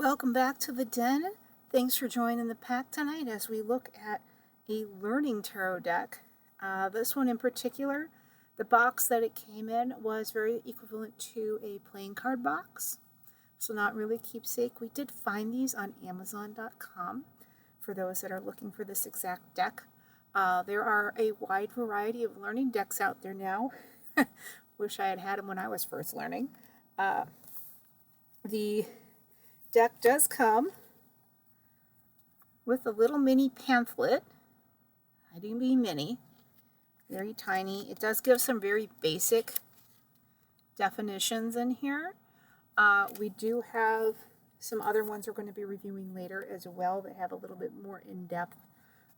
Welcome back to the den. Thanks for joining the pack tonight as we look at a learning tarot deck. This one in particular, the box that it came in was very equivalent to a playing card box. So not really keepsake. We did find these on Amazon.com for those that are looking for this exact deck. There are a wide variety of learning decks out there now. Wish I had had them when I was first learning. The deck does come with a little mini pamphlet. I do mean mini. Very tiny. It does give some very basic definitions in here. We do have some other ones we're going to be reviewing later as well that have a little bit more in-depth.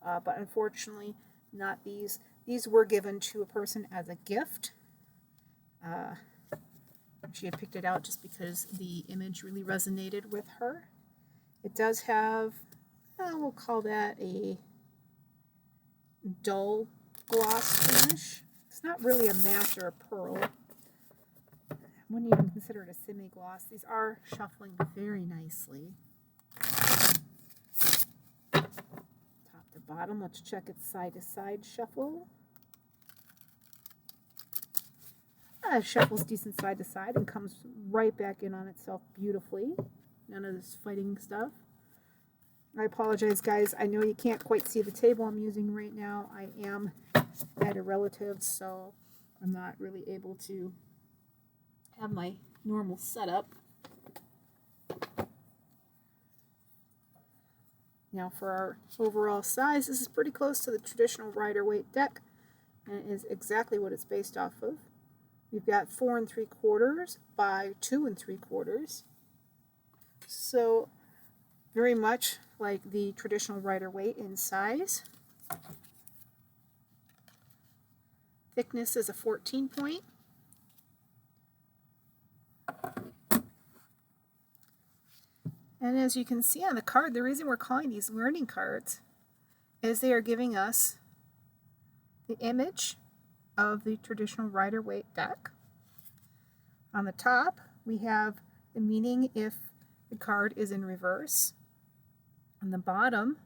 But unfortunately, not these. These were given to a person as a gift. She had picked it out just because the image really resonated with her. It does have, we'll call that a dull gloss finish. It's not really a matte or a pearl. I wouldn't even consider it a semi-gloss. These are shuffling very nicely. Top to bottom, let's check its side-to-side shuffle. It shuffles decent side to side and comes right back in on itself beautifully. None of this fighting stuff. I apologize, guys. I know you can't quite see the table I'm using right now. I am at a relative, so I'm not really able to have my normal setup. Now for our overall size, this is pretty close to the traditional Rider Waite deck, and it is exactly what it's based off of. You've got 4 3/4 by 2 3/4. So very much like the traditional Rider Waite in size. Thickness is a 14 point. And as you can see on the card, the reason we're calling these learning cards is they are giving us the image of the traditional Rider Waite deck. On the top, we have the meaning if the card is in reverse. On the bottom,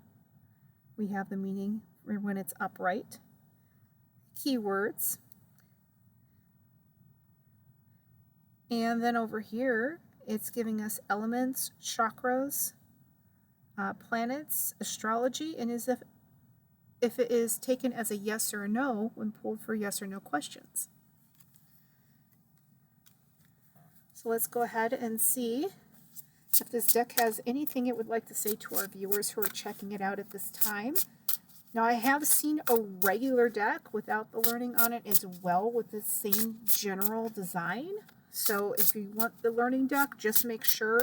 we have the meaning when it's upright. Keywords. And then over here, it's giving us elements, chakras, planets, astrology, and as if it is taken as a yes or a no when pulled for yes or no questions. So let's go ahead and see if this deck has anything it would like to say to our viewers who are checking it out at this time. Now I have seen a regular deck without the learning on it as well with the same general design. So if you want the learning deck, just make sure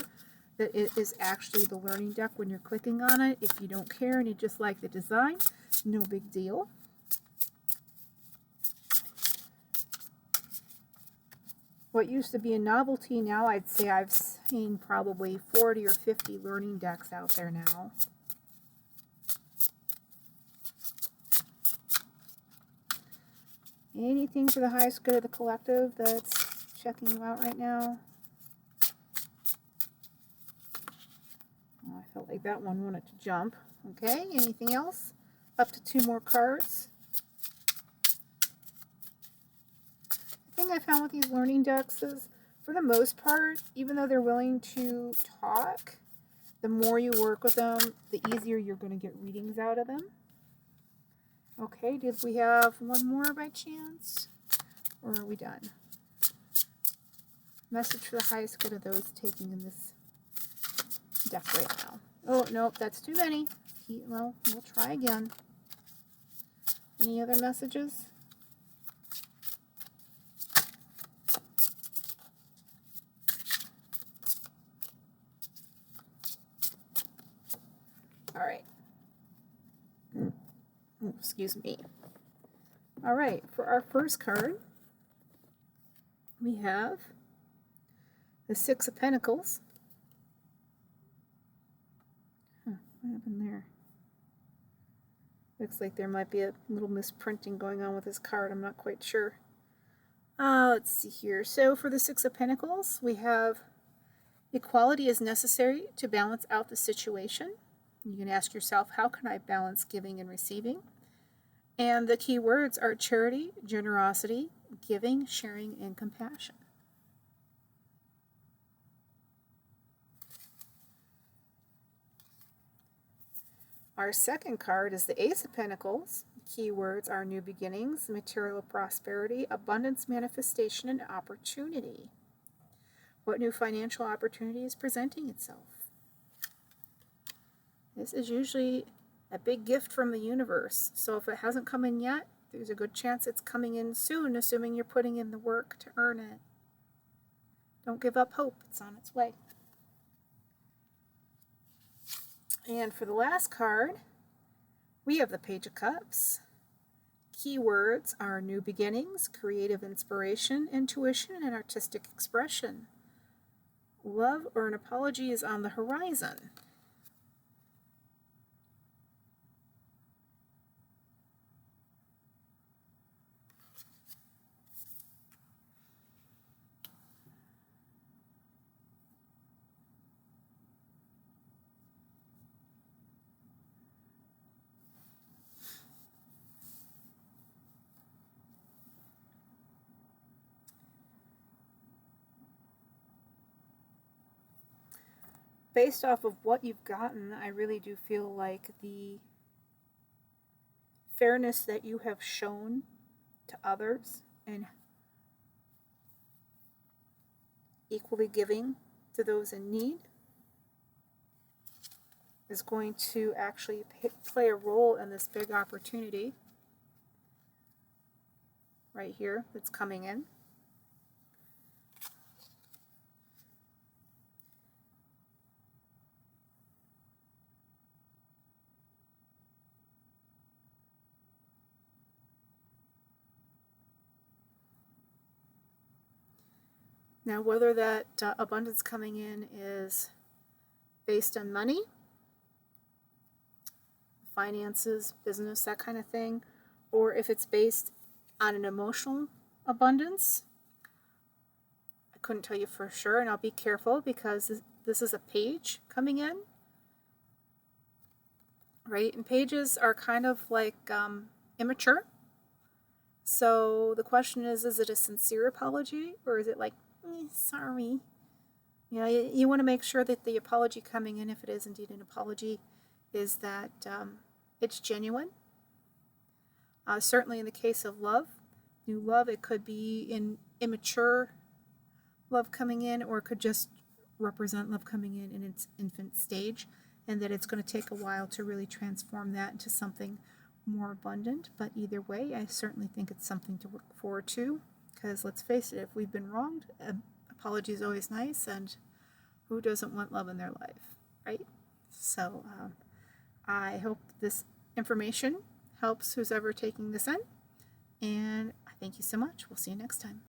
that it is actually the learning deck when you're clicking on it. If you don't care and you just like the design, no big deal. What used to be a novelty, now I'd say I've seen probably 40 or 50 learning decks out there now. Anything for the highest good of the collective that's checking you out right now? Oh, I felt like that one wanted to jump. Okay, anything else? Up to 2 more cards. The thing I found with these learning decks is, for the most part, even though they're willing to talk, the more you work with them, the easier you're going to get readings out of them. Okay, did we have one more by chance? Or are we done? Message for the highest good of those taking in this deck right now. Oh, nope, that's too many. Well, we'll try again. Any other messages? All right. Excuse me. All right, for our first card, we have the 6 of Pentacles. What happened there? Looks like there might be a little misprinting going on with this card. I'm not quite sure. Let's see here. So for the 6 of Pentacles, we have Equality is necessary to balance out the situation. You can ask yourself, how can I balance giving and receiving? And the key words are charity, generosity, giving, sharing, and compassion. Our second card is the Ace of Pentacles. Key words are new beginnings, material prosperity, abundance, manifestation, and opportunity. What new financial opportunity is presenting itself? This is usually a big gift from the universe. So if it hasn't come in yet, there's a good chance it's coming in soon, assuming you're putting in the work to earn it. Don't give up hope. It's on its way. And for the last card, we have the Page of Cups. Key words are new beginnings, creative inspiration, intuition, and artistic expression. Love or an apology is on the horizon. Based off of what you've gotten, I really do feel like the fairness that you have shown to others and equally giving to those in need is going to actually play a role in this big opportunity right here that's coming in. Now, whether that abundance coming in is based on money, finances, business, that kind of thing, or if it's based on an emotional abundance, I couldn't tell you for sure, and I'll be careful because this is a page coming in, right? And pages are kind of like immature. So the question is it a sincere apology, or is it like, sorry? You know, you want to make sure that the apology coming in, if it is indeed an apology, is that it's genuine. Certainly in the case of love, new love, it could be in immature love coming in, or it could just represent love coming in its infant stage, and that it's going to take a while to really transform that into something more abundant. But either way, I certainly think it's something to look forward to, because let's face it, if we've been wronged, apology is always nice, and who doesn't want love in their life, right? So I hope this information helps who's ever taking this in, and I thank you so much. We'll see you next time.